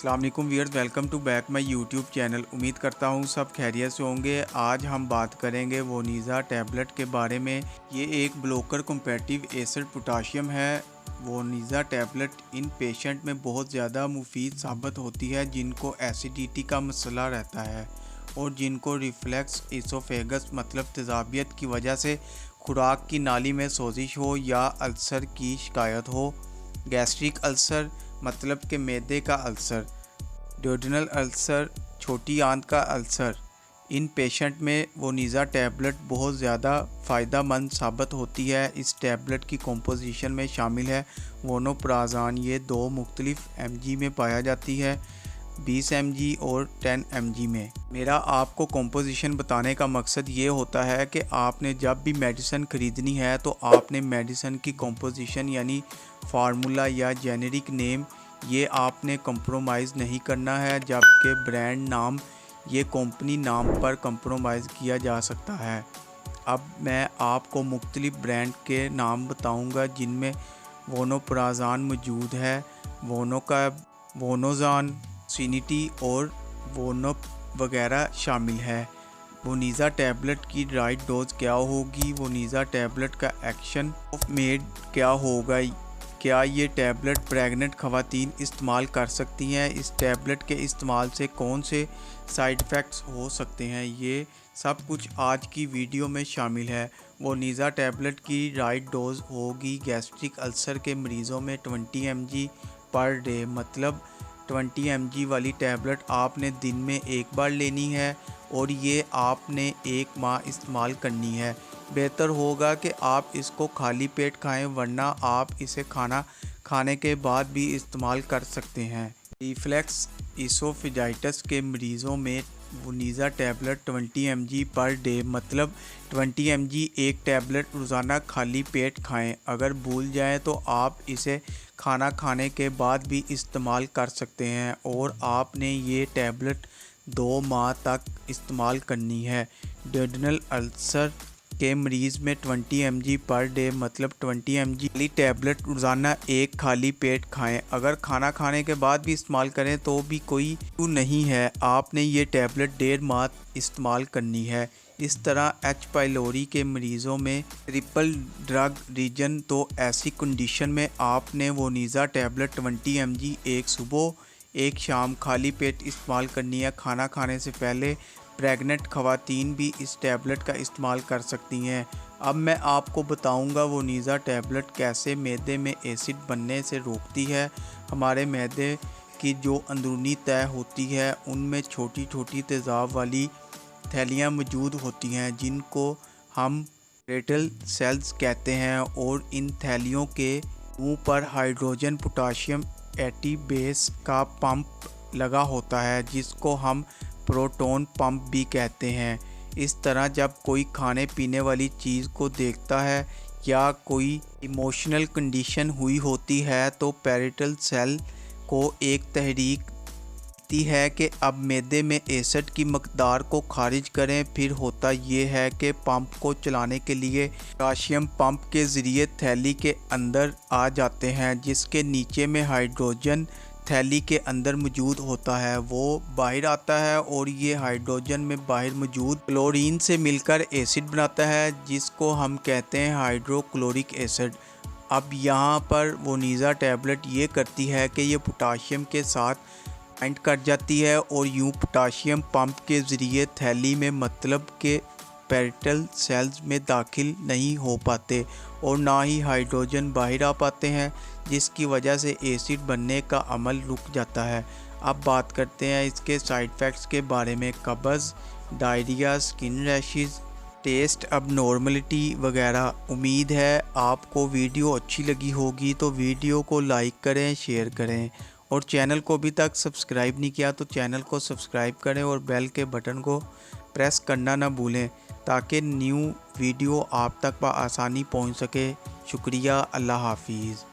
अस्सलाम वालेकुम viewers, welcome to back my YouTube channel. उम्मीद करता हूँ सब खैरियत से होंगे। आज हम बात करेंगे वोनिज़ा टैबलेट के बारे में। ये एक ब्लॉकर कॉम्पेटिव एसिड पोटाशियम है। वोनिज़ा टैबलेट इन पेशेंट में बहुत ज़्यादा मुफीद साबित होती है जिनको एसिडिटी का मसला रहता है और जिनको रिफ्लेक्स इसोफेगस मतलब तेज़ाबियत की वजह से खुराक की नाली में सोजिश हो या अल्सर की शिकायत हो। गैस्ट्रिक अल्सर मतलब कि मैदे का अल्सर, ड्यूडेनल अल्सर, छोटी आंत का अल्सर, इन पेशेंट में वोनिज़ा टैबलेट बहुत ज़्यादा फ़ायदेमंद साबित होती है। इस टैबलेट की कंपोजिशन में शामिल है वोनोप्राज़ान। ये 2 मुख्तलिफ mg में पाया जाती है, 20 mg और 10 mg में। मेरा आपको कंपोजिशन बताने का मकसद ये होता है कि आपने जब भी मेडिसिन ख़रीदनी है तो आपने मेडिसिन की कंपोजिशन यानी फार्मूला या जेनेरिक नेम ये आपने कंप्रोमाइज़ नहीं करना है, जबकि ब्रांड नाम ये कंपनी नाम पर कंप्रोमाइज़ किया जा सकता है। अब मैं आपको मुख्तलिफ ब्रांड के नाम बताऊंगा जिनमें वोनोप्राज़ान मौजूद है। वोनोज़ान, सिनिटी और वोनोप वगैरह शामिल है। वोनिज़ा टैबलेट की राइट डोज क्या होगी, वोनिज़ा टैबलेट का एक्शन ऑफ मेड क्या होगा, क्या ये टैबलेट प्रेग्नेंट ख़वातीन इस्तेमाल कर सकती हैं, इस टैबलेट के इस्तेमाल से कौन से साइड इफ़ेक्ट्स हो सकते हैं, ये सब कुछ आज की वीडियो में शामिल है। वोनिज़ा टैबलेट की राइट डोज होगी गैस्ट्रिक अल्सर के मरीज़ों में 20 mg पर डे, मतलब 20 mg वाली टैबलेट आपने दिन में एक बार लेनी है और ये आपने 1 माह इस्तेमाल करनी है। बेहतर होगा कि आप इसको खाली पेट खाएं, वरना आप इसे खाना खाने के बाद भी इस्तेमाल कर सकते हैं। रिफ्लेक्स इसोफेजाइटिस के मरीज़ों में वोनिज़ा टैबलेट 20 mg पर डे, मतलब 20 mg एक टैबलेट रोज़ाना खाली पेट खाएं। अगर भूल जाएं तो आप इसे खाना खाने के बाद भी इस्तेमाल कर सकते हैं और आपने ये टैबलेट 2 माह तक इस्तेमाल करनी है। ड्यूडेनल अल्सर के मरीज़ में 20 mg पर डे, मतलब 20 mg वाली टैबलेट रोज़ाना एक खाली पेट खाएं। अगर खाना खाने के बाद भी इस्तेमाल करें तो भी कोई इशू नहीं है, आपने ये टैबलेट 1.5 माह इस्तेमाल करनी है। इस तरह एच पाइलोरी के मरीज़ों में ट्रिपल ड्रग रीजन, तो ऐसी कंडीशन में आपने वोनिज़ा टैबलेट 20 mg एक सुबह एक शाम खाली पेट इस्तेमाल करनी है। खाना खाने से पहले प्रेग्नेंट ख़वातीन भी इस टैबलेट का इस्तेमाल कर सकती हैं। अब मैं आपको बताऊंगा वोनिज़ा टैबलेट कैसे मैदे में एसिड बनने से रोकती है। हमारे मैदे की जो अंदरूनी तह होती है उनमें छोटी छोटी तेज़ाब वाली थैलियाँ मौजूद होती हैं जिनको हम पेरिटल सेल्स कहते हैं, और इन थैलियों के मुंह पर हाइड्रोजन पोटाशियम एटी बेस का पंप लगा होता है जिसको हम प्रोटॉन पंप भी कहते हैं। इस तरह जब कोई खाने पीने वाली चीज़ को देखता है या कोई इमोशनल कंडीशन हुई होती है तो पेरिटल सेल को एक तहरीक दी है कि अब मैदे में एसिड की मकदार को खारिज करें। फिर होता ये है कि पंप को चलाने के लिए पोटाशियम पंप के ज़रिए थैली के अंदर आ जाते हैं, जिसके नीचे में हाइड्रोजन थैली के अंदर मौजूद होता है, वो बाहर आता है और ये हाइड्रोजन में बाहर मौजूद क्लोरीन से मिलकर एसिड बनाता है जिसको हम कहते हैं हाइड्रोक्लोरिक एसिड। अब यहाँ पर वोनिज़ा टैबलेट ये करती है कि ये पोटाशियम के साथ बाइंड कर जाती है और यूँ पोटाशियम पंप के ज़रिए थैली में मतलब के पेरिटल सेल्स में दाखिल नहीं हो पाते और ना ही हाइड्रोजन बाहर आ पाते हैं, जिसकी वजह से एसिड बनने का अमल रुक जाता है। अब बात करते हैं इसके साइड इफ़ेक्ट्स के बारे में। कब्ज़, diarrhoea, skin rashes, taste abnormality वगैरह। उम्मीद है आपको वीडियो अच्छी लगी होगी, तो वीडियो को लाइक करें, शेयर करें और चैनल को अभी तक सब्सक्राइब नहीं किया तो चैनल को सब्सक्राइब करें और बेल के बटन को प्रेस करना ना भूलें ताकि न्यू वीडियो आप तक आसानी पहुंच सके। शुक्रिया, अल्लाह हाफिज़।